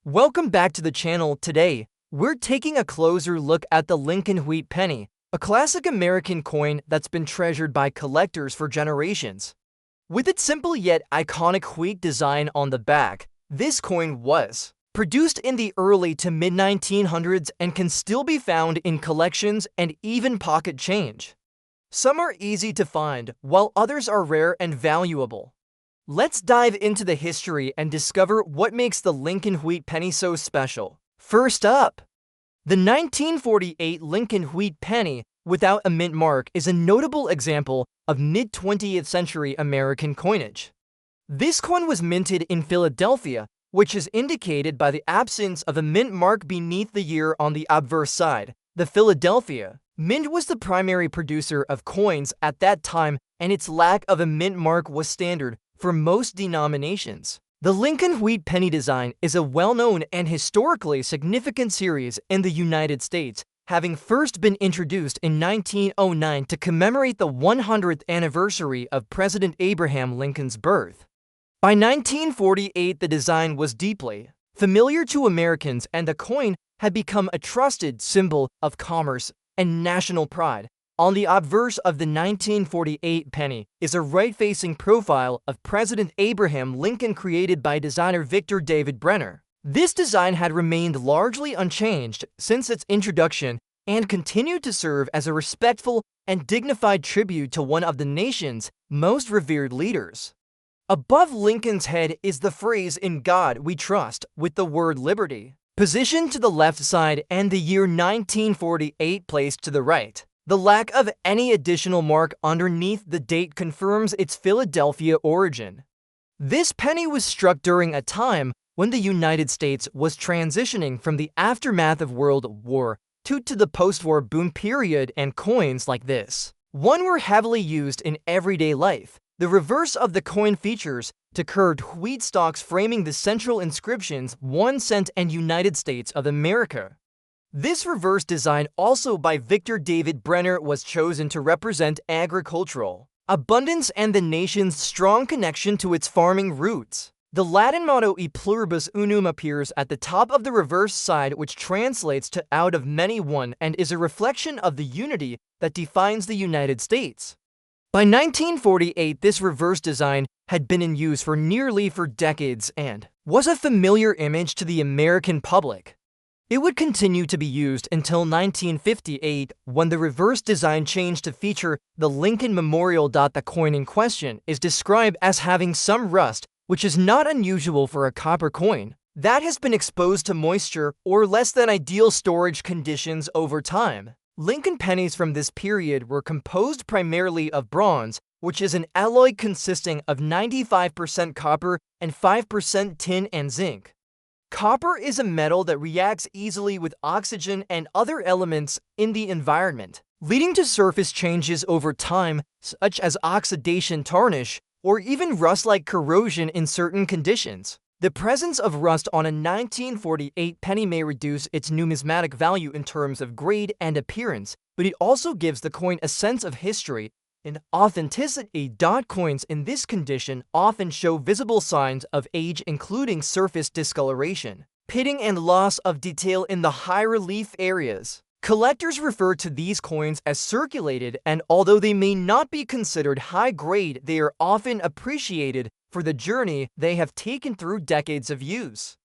Welcome back to the channel. Today, we're taking a closer look at the Lincoln Wheat Penny, a classic American coin that's been treasured by collectors for generations. With its simple yet iconic wheat design on the back, this coin was produced in the early to mid-1900s and can still be found in collections and even pocket change. Some are easy to find, while others are rare and valuable. Let's dive into the history and discover what makes the Lincoln Wheat Penny so special. First up, the 1948 Lincoln Wheat Penny without a mint mark is a notable example of mid-20th century American coinage. This coin was minted in Philadelphia, which is indicated by the absence of a mint mark beneath the year on the obverse side. The Philadelphia Mint was the primary producer of coins at that time, and its lack of a mint mark was standard for most denominations. The Lincoln Wheat Penny design is a well-known and historically significant series in the United States, having first been introduced in 1909 to commemorate the 100th anniversary of President Abraham Lincoln's birth. By 1948, the design was deeply familiar to Americans, and the coin had become a trusted symbol of commerce and national pride. On the obverse of the 1948 penny is a right-facing profile of President Abraham Lincoln created by designer Victor David Brenner. This design had remained largely unchanged since its introduction and continued to serve as a respectful and dignified tribute to one of the nation's most revered leaders. Above Lincoln's head is the phrase "In God We Trust" with the word liberty positioned to the left side and the year 1948 placed to the right. The lack of any additional mark underneath the date confirms its Philadelphia origin. This penny was struck during a time when the United States was transitioning from the aftermath of World War II to the post-war boom period, and coins like this one were heavily used in everyday life. The reverse of the coin features two curved wheat stalks framing the central inscriptions 1 cent and United States of America. This reverse design, also by Victor David Brenner, was chosen to represent agricultural abundance and the nation's strong connection to its farming roots. The Latin motto "E pluribus unum" appears at the top of the reverse side, which translates to "out of many one," and is a reflection of the unity that defines the United States. By 1948, this reverse design had been in use for nearly 4 decades and was a familiar image to the American public. It would continue to be used until 1958, when the reverse design changed to feature the Lincoln Memorial. The coin in question is described as having some rust, which is not unusual for a copper coin that has been exposed to moisture or less than ideal storage conditions over time. Lincoln pennies from this period were composed primarily of bronze, which is an alloy consisting of 95% copper and 5% tin and zinc. Copper is a metal that reacts easily with oxygen and other elements in the environment, leading to surface changes over time, such as oxidation, tarnish, or even rust-like corrosion in certain conditions. The presence of rust on a 1948 penny may reduce its numismatic value in terms of grade and appearance, but it also gives the coin a sense of history and authenticity. Coins in this condition often show visible signs of age, including surface discoloration, pitting, and loss of detail in the high relief areas. Collectors refer to these coins as circulated, and although they may not be considered high grade, they are often appreciated for the journey they have taken through decades of use.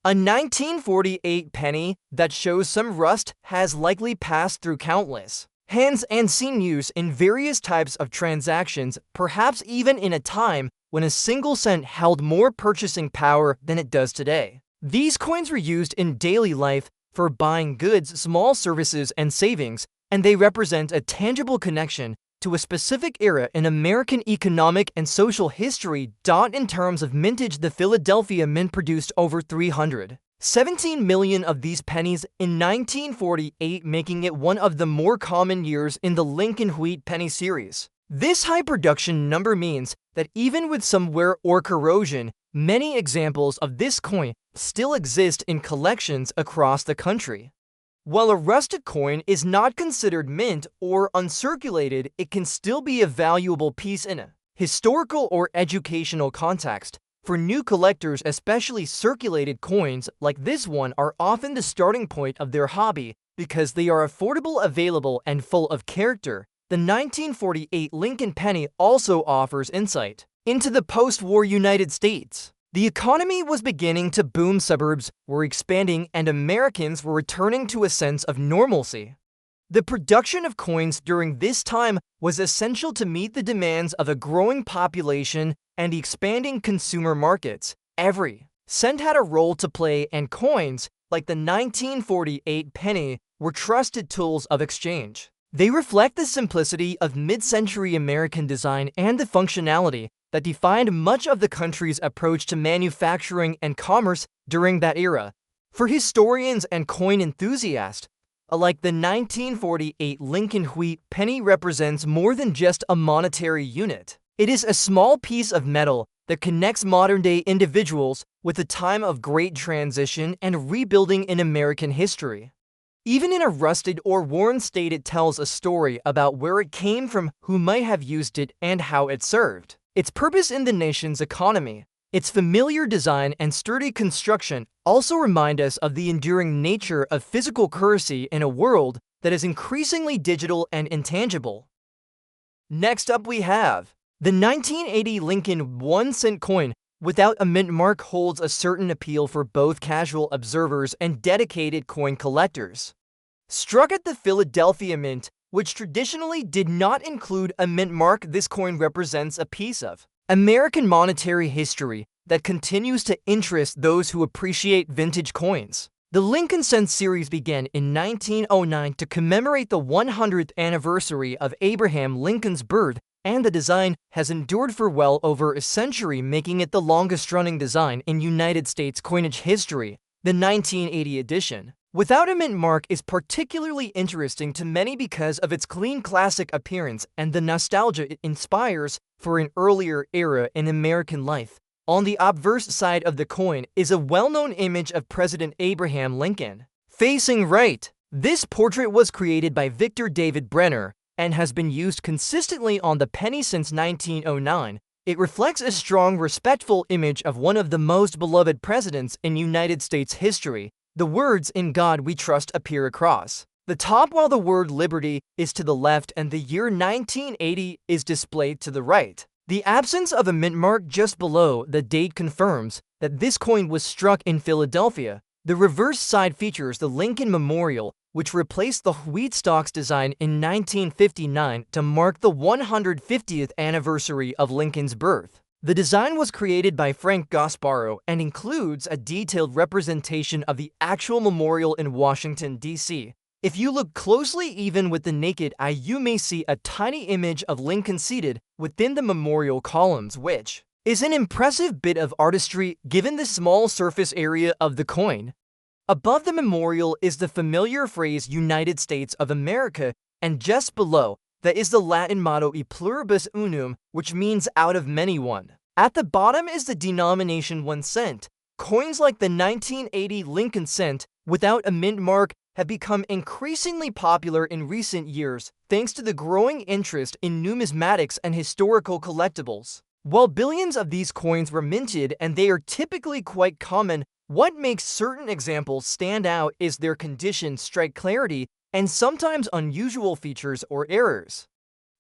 A 1948 penny that shows some rust has likely passed through countless hands and seen use in various types of transactions, perhaps even in a time when a single cent held more purchasing power than it does today. These coins were used in daily life for buying goods, small services, and savings, and they represent a tangible connection to a specific era in American economic and social history. In terms of mintage, the Philadelphia Mint produced over 317 million of these pennies in 1948, making it one of the more common years in the Lincoln Wheat Penny series. This high production number means that even with some wear or corrosion, many examples of this coin still exist in collections across the country. While a rusted coin is not considered mint or uncirculated, it can still be a valuable piece in a historical or educational context. For new collectors, especially circulated coins like this one are often the starting point of their hobby because they are affordable, available, and full of character. The 1948 Lincoln penny also offers insight into the post-war United States. The economy was beginning to boom, suburbs were expanding, and Americans were returning to a sense of normalcy. The production of coins during this time was essential to meet the demands of a growing population and the expanding consumer markets. Every cent had a role to play, and coins, like the 1948 penny, were trusted tools of exchange. They reflect the simplicity of mid-century American design and the functionality that defined much of the country's approach to manufacturing and commerce during that era. For historians and coin enthusiasts alike, the 1948 Lincoln wheat penny represents more than just a monetary unit. It is a small piece of metal that connects modern-day individuals with a time of great transition and rebuilding in American history. Even in a rusted or worn state, it tells a story about where it came from, who might have used it, and how it served its purpose in the nation's economy. Its familiar design and sturdy construction also remind us of the enduring nature of physical currency in a world that is increasingly digital and intangible. Next up, we have the 1980 Lincoln 1-cent coin without a mint mark holds a certain appeal for both casual observers and dedicated coin collectors. Struck at the Philadelphia Mint, which traditionally did not include a mint mark, this coin represents a piece of American monetary history that continues to interest those who appreciate vintage coins. The Lincoln Cent series began in 1909 to commemorate the 100th anniversary of Abraham Lincoln's birth, and the design has endured for well over a century, making it the longest-running design in United States coinage history. The 1980 edition, without a mint mark, is particularly interesting to many because of its clean, classic appearance and the nostalgia it inspires for an earlier era in American life. On the obverse side of the coin is a well-known image of President Abraham Lincoln. Facing right, this portrait was created by Victor David Brenner and has been used consistently on the penny since 1909. It reflects a strong, respectful image of one of the most beloved presidents in United States history. The words "In God We Trust" appear across the top, while the word "Liberty" is to the left and the year 1980 is displayed to the right. The absence of a mint mark just below the date confirms that this coin was struck in Philadelphia. The reverse side features the Lincoln Memorial, which replaced the wheat stalks design in 1959 to mark the 150th anniversary of Lincoln's birth. The design was created by Frank Gasparo and includes a detailed representation of the actual memorial in Washington, D.C. If you look closely, even with the naked eye, you may see a tiny image of Lincoln seated within the memorial columns, which is an impressive bit of artistry given the small surface area of the coin. Above the memorial is the familiar phrase "United States of America," and just below that is the Latin motto "E pluribus unum," which means "out of many one." At the bottom is the denomination 1 cent. Coins like the 1980 Lincoln Cent without a mint mark have become increasingly popular in recent years thanks to the growing interest in numismatics and historical collectibles. While billions of these coins were minted and they are typically quite common, what makes certain examples stand out is their condition, strike clarity, and sometimes unusual features or errors.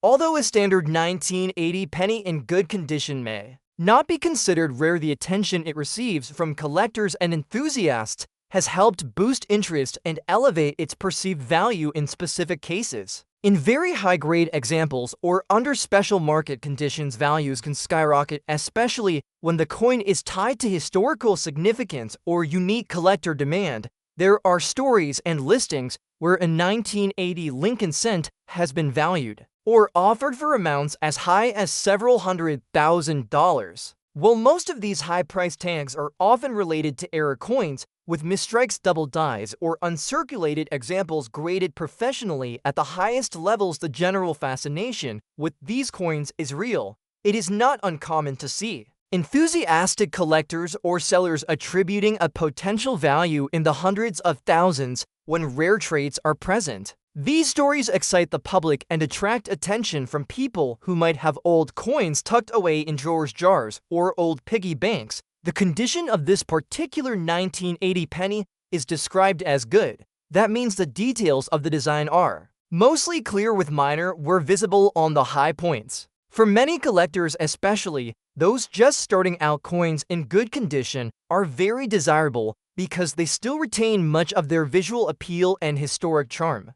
Although a standard 1980 penny in good condition may not be considered rare, the attention it receives from collectors and enthusiasts has helped boost interest and elevate its perceived value in specific cases. In very high-grade examples or under special market conditions, values can skyrocket, especially when the coin is tied to historical significance or unique collector demand. There are stories and listings where a 1980 Lincoln Cent has been valued or offered for amounts as high as several $100,000. While most of these high-price tags are often related to error coins, with misstrikes, double dies, or uncirculated examples graded professionally at the highest levels, the general fascination with these coins is real. It is not uncommon to see enthusiastic collectors or sellers attributing a potential value in the hundreds of thousands when rare traits are present. These stories excite the public and attract attention from people who might have old coins tucked away in drawers, jars, or old piggy banks. The condition of this particular 1980 penny is described as good. That means the details of the design are mostly clear with minor were visible on the high points. For many collectors, especially those just starting out, coins in good condition are very desirable because they still retain much of their visual appeal and historic charm.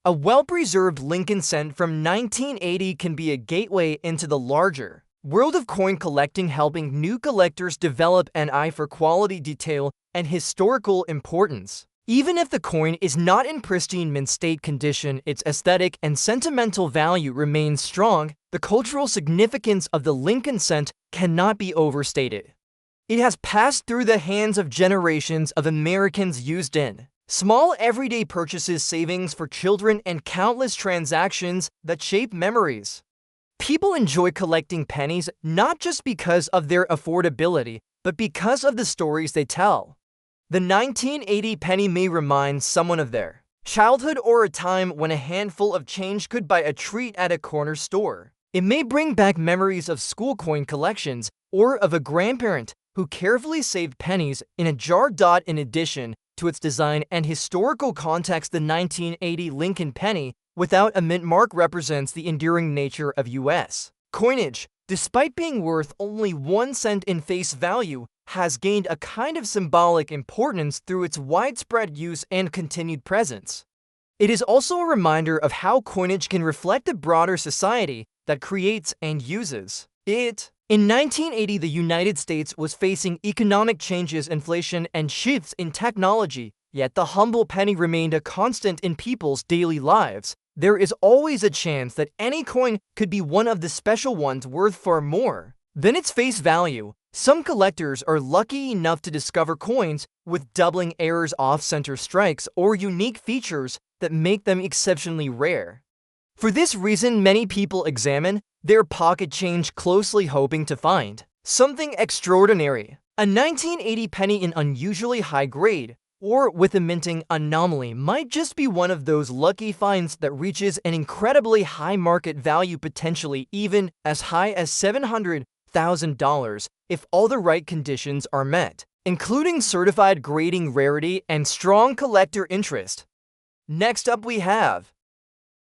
A well-preserved Lincoln cent from 1980 can be a gateway into the larger world of coin collecting, helping new collectors develop an eye for quality, detail, and historical importance. Even if the coin is not in pristine mint state condition, its aesthetic and sentimental value remains strong. The cultural significance of the Lincoln cent cannot be overstated. It has passed through the hands of generations of Americans, used in small everyday purchases, savings for children, and countless transactions that shape memories. People enjoy collecting pennies not just because of their affordability, but because of the stories they tell. The 1980 penny may remind someone of their childhood or a time when a handful of change could buy a treat at a corner store. It may bring back memories of school coin collections or of a grandparent who carefully saved pennies in a jar. In addition to its design and historical context, the 1980 Lincoln penny without a mint mark represents the enduring nature of U.S. coinage. Despite being worth only 1 cent in face value, has gained a kind of symbolic importance through its widespread use and continued presence. It is also a reminder of how coinage can reflect a broader society that creates and uses it. In 1980, the United States was facing economic changes, inflation, and shifts in technology, yet the humble penny remained a constant in people's daily lives. There is always a chance that any coin could be one of the special ones worth far more than its face value. Some collectors are lucky enough to discover coins with doubling errors, off-center strikes, or unique features that make them exceptionally rare. For this reason, many people examine their pocket change closely, hoping to find something extraordinary. A 1980 penny in unusually high grade or with a minting anomaly might just be one of those lucky finds that reaches an incredibly high market value, potentially even as high as $700,000 if all the right conditions are met, including certified grading, rarity, and strong collector interest. Next up, we have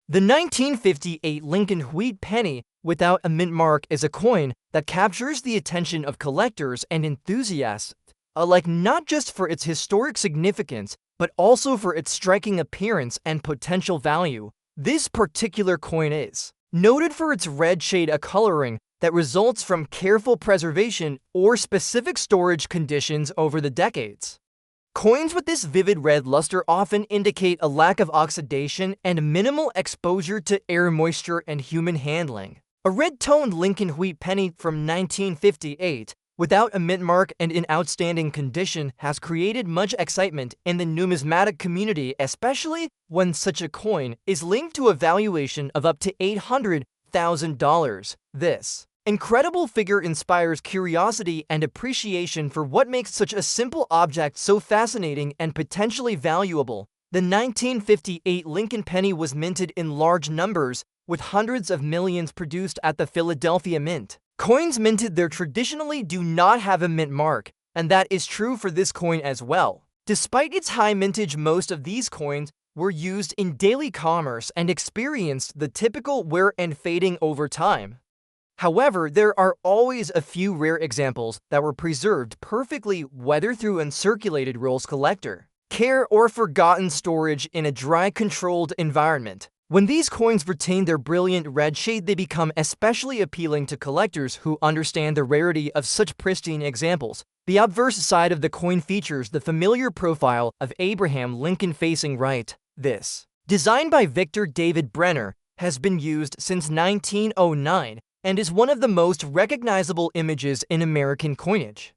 the 1958 Lincoln wheat penny without a mint mark is a coin that captures the attention of collectors and enthusiasts alike, not just for its historic significance, but also for its striking appearance and potential value. This particular coin is noted for its red shade, a coloring that results from careful preservation or specific storage conditions over the decades. Coins with this vivid red luster often indicate a lack of oxidation and minimal exposure to air, moisture, and human handling. A red-toned Lincoln wheat penny from 1958, without a mint mark and in outstanding condition, has created much excitement in the numismatic community, especially when such a coin is linked to a valuation of up to $800,000. This incredible figure inspires curiosity and appreciation for what makes such a simple object so fascinating and potentially valuable. The 1958 Lincoln penny was minted in large numbers, with hundreds of millions produced at the Philadelphia Mint. Coins minted there traditionally do not have a mint mark, and that is true for this coin as well. Despite its high mintage, most of these coins were used in daily commerce and experienced the typical wear and fading over time. However, there are always a few rare examples that were preserved perfectly, whether through uncirculated rolls, collector care, or forgotten storage in a dry, controlled environment. When these coins retain their brilliant red shade, they become especially appealing to collectors who understand the rarity of such pristine examples. The obverse side of the coin features the familiar profile of Abraham Lincoln facing right. This, designed by Victor David Brenner, has been used since 1909 and is one of the most recognizable images in American coinage.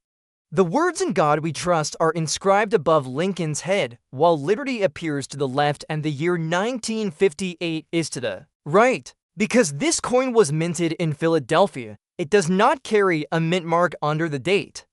The words "In God We Trust" are inscribed above Lincoln's head, while liberty appears to the left and the year 1958 is to the right. Because this coin was minted in Philadelphia, it does not carry a mint mark under the date.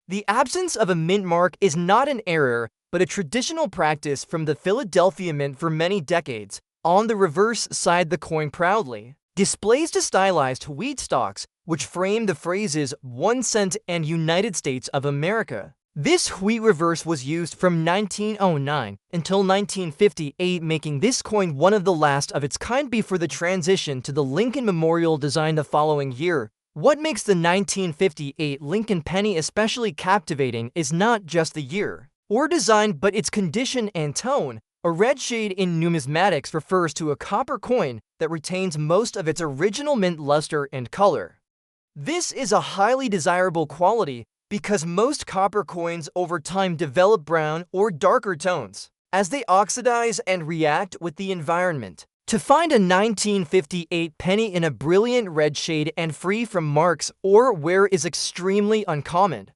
The absence of a mint mark is not an error, but a traditional practice from the Philadelphia Mint for many decades. On the reverse side, the coin proudly displays the stylized wheat stalks, which frame the phrases 1 cent and United States of America. This wheat reverse was used from 1909 until 1958, making this coin one of the last of its kind before the transition to the Lincoln Memorial design the following year. What makes the 1958 Lincoln penny especially captivating is not just the year or design, but its condition and tone. A red shade in numismatics refers to a copper coin that retains most of its original mint luster and color. This is a highly desirable quality because most copper coins over time develop brown or darker tones as they oxidize and react with the environment. To find a 1958 penny in a brilliant red shade and free from marks or wear is extremely uncommon.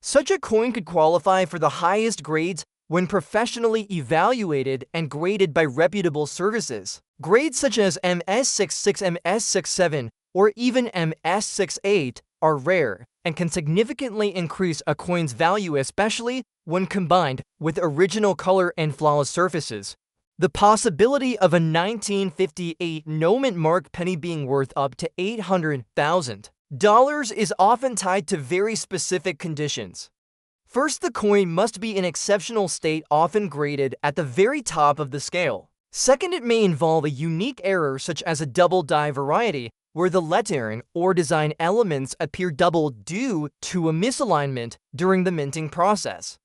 Such a coin could qualify for the highest grades when professionally evaluated and graded by reputable services. Grades such as MS66, MS67, or even MS68 are rare and can significantly increase a coin's value, especially when combined with original color and flawless surfaces. The possibility of a 1958 no-mint mark penny being worth up to $800,000 is often tied to very specific conditions. First, the coin must be in exceptional state, often graded at the very top of the scale. Second, it may involve a unique error such as a double die variety, where the lettering or design elements appear double due to a misalignment during the minting process.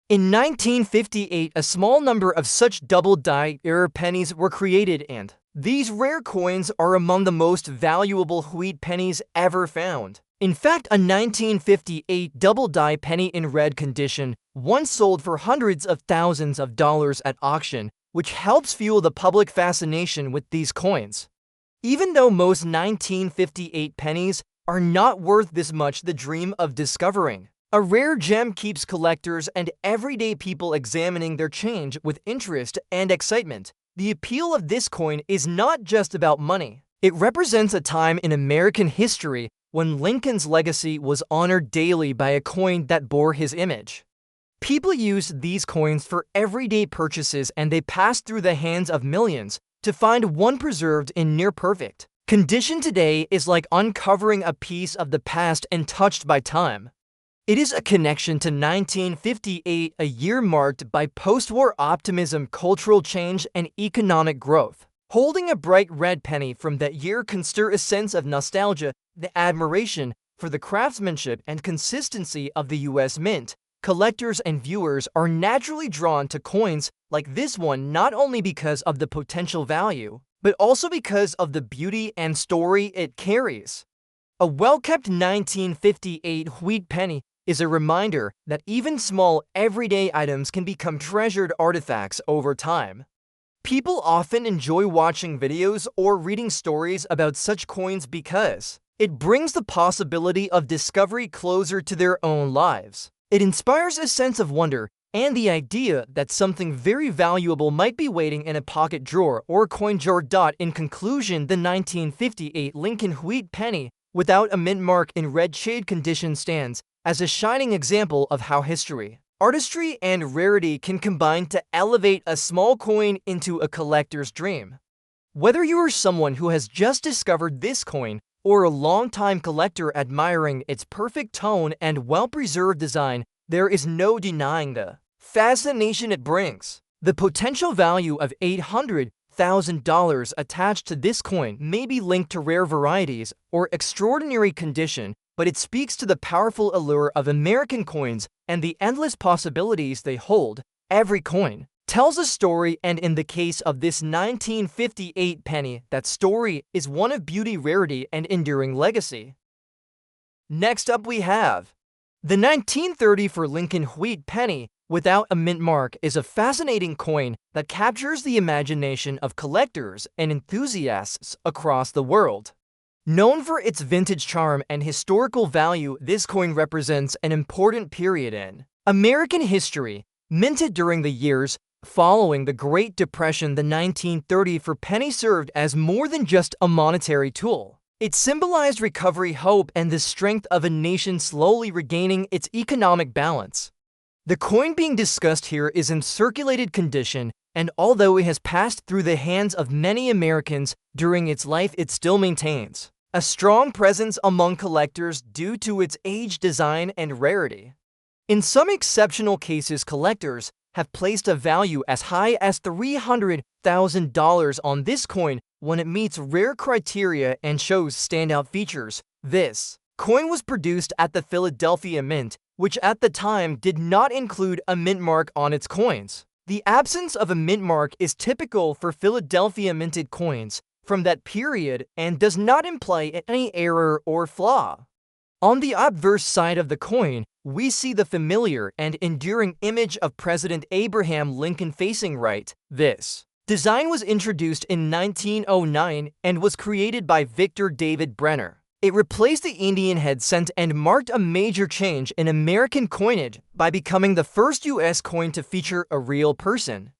In 1958, a small number of such double die error pennies were created, and these rare coins are among the most valuable wheat pennies ever found. In fact, a 1958 double die penny in red condition once sold for hundreds of thousands of dollars at auction, which helps fuel the public fascination with these coins. Even though most 1958 pennies are not worth this much, the dream of discovering a rare gem keeps collectors and everyday people examining their change with interest and excitement. The appeal of this coin is not just about money. It represents a time in American history when Lincoln's legacy was honored daily by a coin that bore his image. People used these coins for everyday purchases, and they passed through the hands of millions. To find one preserved in near-perfect condition today is like uncovering a piece of the past untouched by time. It is a connection to 1958, a year marked by post-war optimism, cultural change, and economic growth. Holding a bright red penny from that year can stir a sense of nostalgia, the admiration for the craftsmanship and consistency of the U.S. Mint. Collectors and viewers are naturally drawn to coins like this one not only because of the potential value, but also because of the beauty and story it carries. A well-kept 1958 wheat penny is a reminder that even small, everyday items can become treasured artifacts over time. People often enjoy watching videos or reading stories about such coins because it brings the possibility of discovery closer to their own lives. It inspires a sense of wonder and the idea that something very valuable might be waiting in a pocket drawer or coin jar. In conclusion, the 1958 Lincoln wheat penny without a mint mark in red shade condition stands as a shining example of how history, artistry, and rarity can combine to elevate a small coin into a collector's dream. Whether you are someone who has just discovered this coin or a long-time collector admiring its perfect tone and well-preserved design, there is no denying the fascination it brings. The potential value of $800,000 attached to this coin may be linked to rare varieties or extraordinary condition, but it speaks to the powerful allure of American coins and the endless possibilities they hold. Every coin tells a story, and in the case of this 1958 penny, that story is one of beauty, rarity, and enduring legacy. Next up we have the 1934 Lincoln wheat penny without a mint mark is a fascinating coin that captures the imagination of collectors and enthusiasts across the world. Known for its vintage charm and historical value, this coin represents an important period in American history. Minted during the years following the Great Depression, the 1934 penny served as more than just a monetary tool. It symbolized recovery, hope, and the strength of a nation slowly regaining its economic balance. The coin being discussed here is in circulated condition, and although it has passed through the hands of many Americans during its life, it still maintains a strong presence among collectors due to its age, design, and rarity. In some exceptional cases, collectors have placed a value as high as $300,000 on this coin when it meets rare criteria and shows standout features. This coin was produced at the Philadelphia Mint, which at the time did not include a mint mark on its coins. The absence of a mint mark is typical for Philadelphia minted coins from that period and does not imply any error or flaw. On the obverse side of the coin, we see the familiar and enduring image of President Abraham Lincoln facing right. This design was introduced in 1909 and was created by Victor David Brenner. It replaced the Indian head cent and marked a major change in American coinage by becoming the first U.S. coin to feature a real person.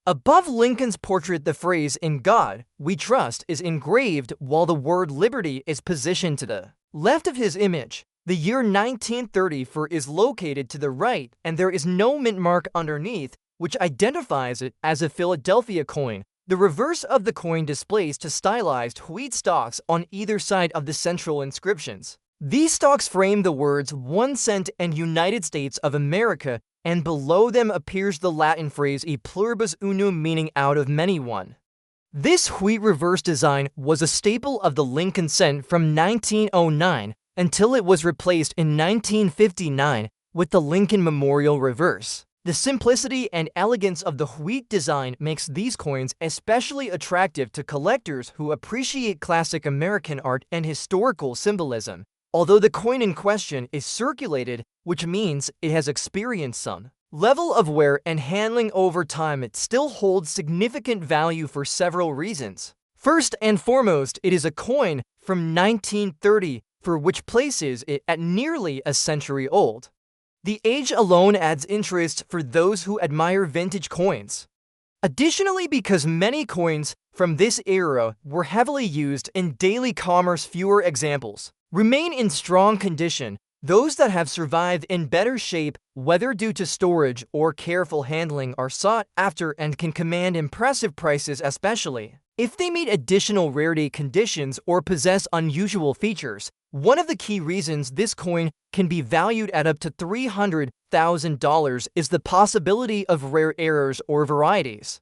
Above Lincoln's portrait, the phrase "In God We Trust" is engraved, while the word "Liberty" is positioned to the left of his image. The year 1934 is located to the right, and there is no mint mark underneath, which identifies it as a Philadelphia coin. The reverse of the coin displays two stylized wheat stalks on either side of the central inscriptions. These stalks frame the words 1 cent and United States of America, and below them appears the Latin phrase e pluribus unum, meaning out of many one. This wheat reverse design was a staple of the Lincoln cent from 1909 until it was replaced in 1959 with the Lincoln Memorial reverse. The simplicity and elegance of the wheat design makes these coins especially attractive to collectors who appreciate classic American art and historical symbolism. Although the coin in question is circulated, which means it has experienced some level of wear and handling over time, it still holds significant value for several reasons. First and foremost, it is a coin from 1930, for which places it at nearly a century old. The age alone adds interest for those who admire vintage coins. Additionally, because many coins from this era were heavily used in daily commerce, fewer examples remain in strong condition. Those that have survived in better shape, whether due to storage or careful handling, are sought after and can command impressive prices, especially if they meet additional rarity conditions or possess unusual features. One of the key reasons this coin can be valued at up to $300,000 is the possibility of rare errors or varieties.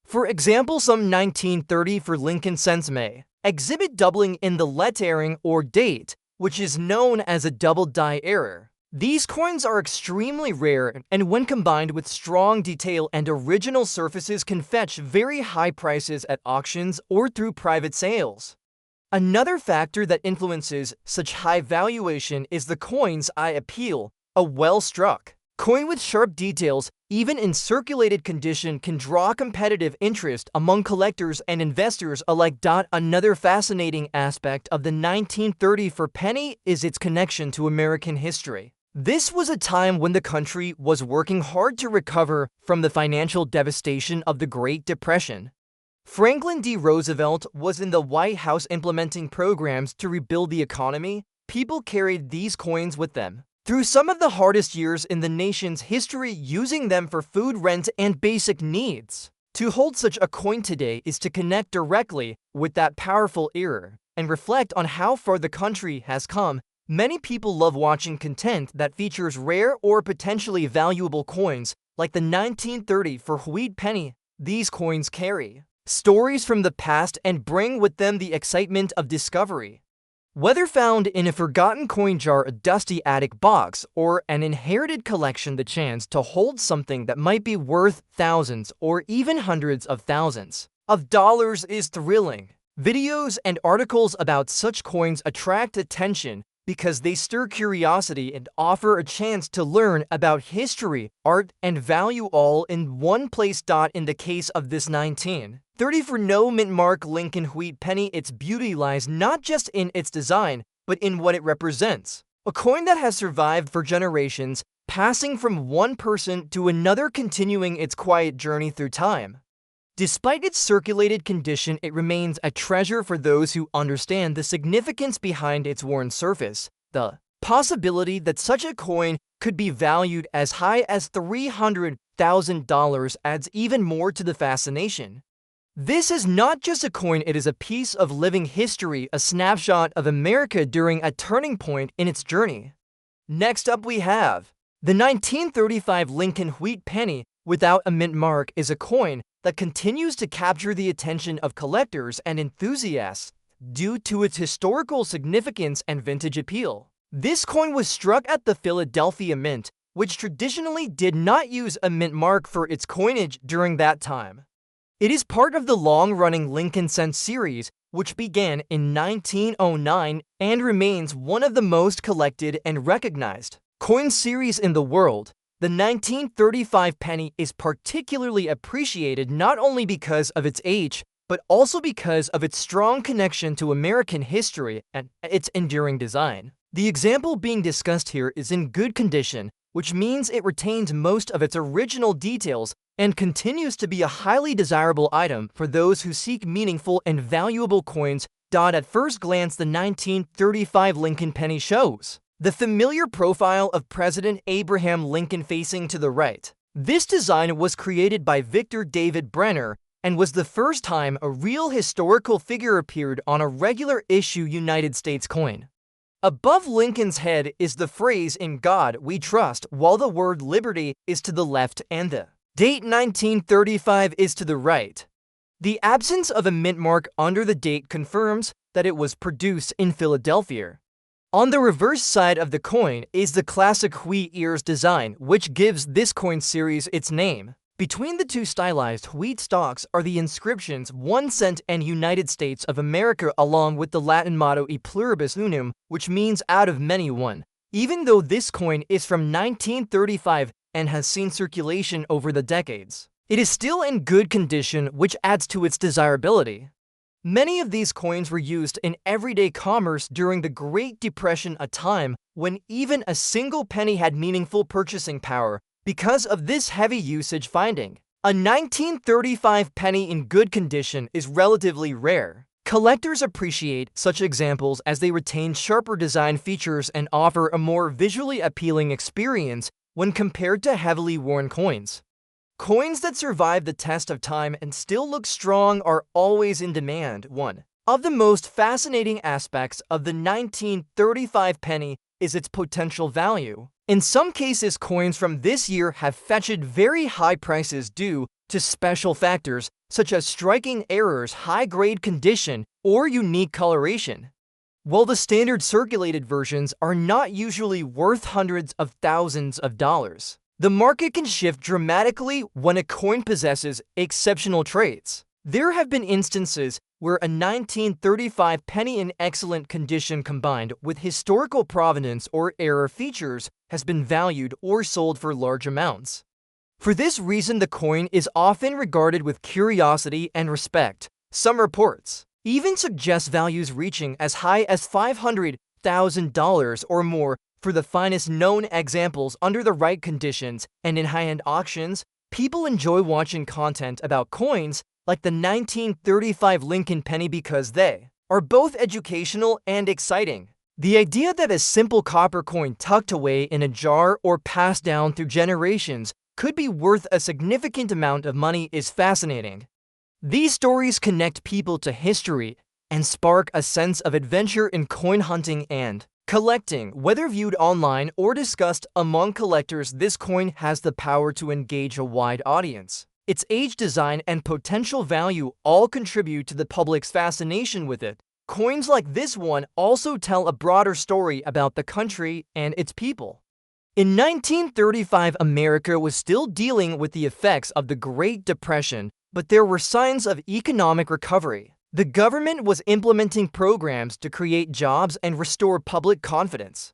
For example, some 1930 for Lincoln cents may exhibit doubling in the lettering or date, which is known as a double die error. These coins are extremely rare, and when combined with strong detail and original surfaces, can fetch very high prices at auctions or through private sales. Another factor that influences such high valuation is the coin's eye appeal. A well-struck coin with sharp details, even in circulated condition, can draw competitive interest among collectors and investors alike. Another fascinating aspect of the 1930 for penny is its connection to American history. This was a time when the country was working hard to recover from the financial devastation of the Great Depression. Franklin D. Roosevelt was in the White House implementing programs to rebuild the economy. People carried these coins with them through some of the hardest years in the nation's history, using them for food, rent, and basic needs. To hold such a coin today is to connect directly with that powerful era and reflect on how far the country has come. Many people love watching content that features rare or potentially valuable coins, like the 1930 for wheat penny. These coins carry stories from the past and bring with them the excitement of discovery. Whether found in a forgotten coin jar, a dusty attic box, or an inherited collection, the chance to hold something that might be worth thousands or even hundreds of thousands of dollars is thrilling. Videos and articles about such coins attract attention because they stir curiosity and offer a chance to learn about history, art, and value all in one place. In the case of this 1930 for no mint mark Lincoln wheat penny, its beauty lies not just in its design, but in what it represents. A coin that has survived for generations, passing from one person to another, continuing its quiet journey through time. Despite its circulated condition, it remains a treasure for those who understand the significance behind its worn surface. The possibility that such a coin could be valued as high as $300,000 adds even more to the fascination. This is not just a coin, it is a piece of living history, a snapshot of America during a turning point in its journey. Next up we have the 1935 Lincoln Wheat Penny without a mint mark is a coin that continues to capture the attention of collectors and enthusiasts due to its historical significance and vintage appeal. This coin was struck at the Philadelphia Mint, which traditionally did not use a mint mark for its coinage during that time. It is part of the long-running Lincoln Cent series, which began in 1909 and remains one of the most collected and recognized coin series in the world. The 1935 penny is particularly appreciated not only because of its age, but also because of its strong connection to American history and its enduring design. The example being discussed here is in good condition, which means it retains most of its original details and continues to be a highly desirable item for those who seek meaningful and valuable coins. At first glance, the 1935 Lincoln penny shows the familiar profile of President Abraham Lincoln facing to the right. This design was created by Victor David Brenner and was the first time a real historical figure appeared on a regular issue United States coin. Above Lincoln's head is the phrase "In God We Trust," while the word liberty is to the left and the date 1935 is to the right. The absence of a mint mark under the date confirms that it was produced in Philadelphia. On the reverse side of the coin is the classic wheat ears design, which gives this coin series its name. Between the two stylized wheat stalks are the inscriptions 1 cent and United States of America, along with the Latin motto E pluribus unum, which means out of many one. Even though this coin is from 1935 and has seen circulation over the decades, it is still in good condition, which adds to its desirability. Many of these coins were used in everyday commerce during the Great Depression, a time when even a single penny had meaningful purchasing power. Because of this heavy usage, finding a 1935 penny in good condition is relatively rare. Collectors appreciate such examples as they retain sharper design features and offer a more visually appealing experience when compared to heavily worn coins. Coins that survive the test of time and still look strong are always in demand. One of the most fascinating aspects of the 1935 penny is its potential value. In some cases, coins from this year have fetched very high prices due to special factors such as striking errors, high-grade condition, or unique coloration. While the standard circulated versions are not usually worth hundreds of thousands of dollars, the market can shift dramatically when a coin possesses exceptional traits. There have been instances where a 1935 penny in excellent condition combined with historical provenance or error features has been valued or sold for large amounts. For this reason, the coin is often regarded with curiosity and respect. Some reports even suggest values reaching as high as $500,000 or more for the finest known examples under the right conditions, and in high-end auctions, people enjoy watching content about coins like the 1935 Lincoln penny because they are both educational and exciting. The idea that a simple copper coin tucked away in a jar or passed down through generations could be worth a significant amount of money is fascinating. These stories connect people to history and spark a sense of adventure in coin hunting and collecting. Whether viewed online or discussed among collectors, this coin has the power to engage a wide audience. Its age, design, and potential value all contribute to the public's fascination with it. Coins like this one also tell a broader story about the country and its people. In 1935, America was still dealing with the effects of the Great Depression, but there were signs of economic recovery. The government was implementing programs to create jobs and restore public confidence.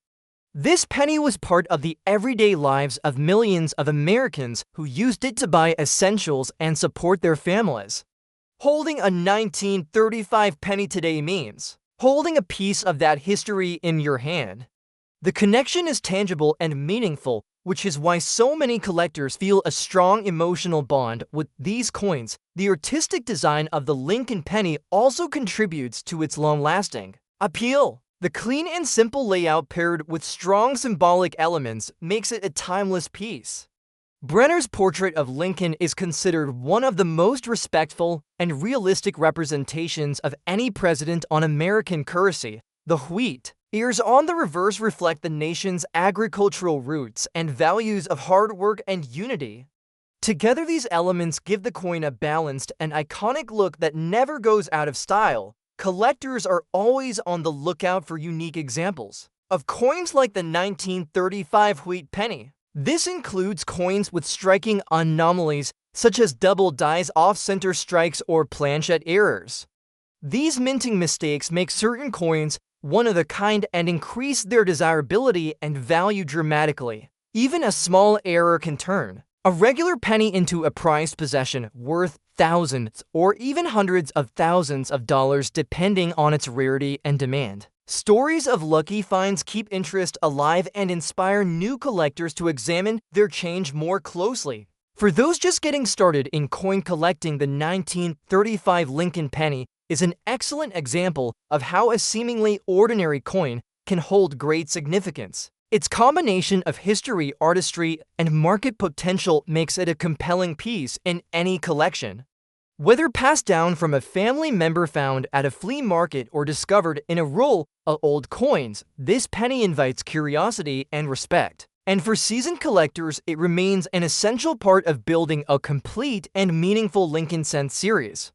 This penny was part of the everyday lives of millions of Americans who used it to buy essentials and support their families. Holding a 1935 penny today means holding a piece of that history in your hand. The connection is tangible and meaningful, which is why so many collectors feel a strong emotional bond with these coins. The artistic design of the Lincoln penny also contributes to its long-lasting appeal. The clean and simple layout paired with strong symbolic elements makes it a timeless piece. Brenner's portrait of Lincoln is considered one of the most respectful and realistic representations of any president on American currency. The wheat ears on the reverse reflect the nation's agricultural roots and values of hard work and unity. Together, these elements give the coin a balanced and iconic look that never goes out of style. Collectors are always on the lookout for unique examples of coins like the 1935 wheat penny. This includes coins with striking anomalies such as double dies, off-center strikes, or planchet errors. These minting mistakes make certain coins one of a kind and increase their desirability and value dramatically. Even a small error can turn a regular penny into a prized possession worth thousands or even hundreds of thousands of dollars depending on its rarity and demand. Stories of lucky finds keep interest alive and inspire new collectors to examine their change more closely. For those just getting started in coin collecting, the 1935 Lincoln penny is an excellent example of how a seemingly ordinary coin can hold great significance. Its combination of history, artistry, and market potential makes it a compelling piece in any collection. Whether passed down from a family member, found at a flea market, or discovered in a roll of old coins, this penny invites curiosity and respect. And for seasoned collectors, it remains an essential part of building a complete and meaningful Lincoln Cent series.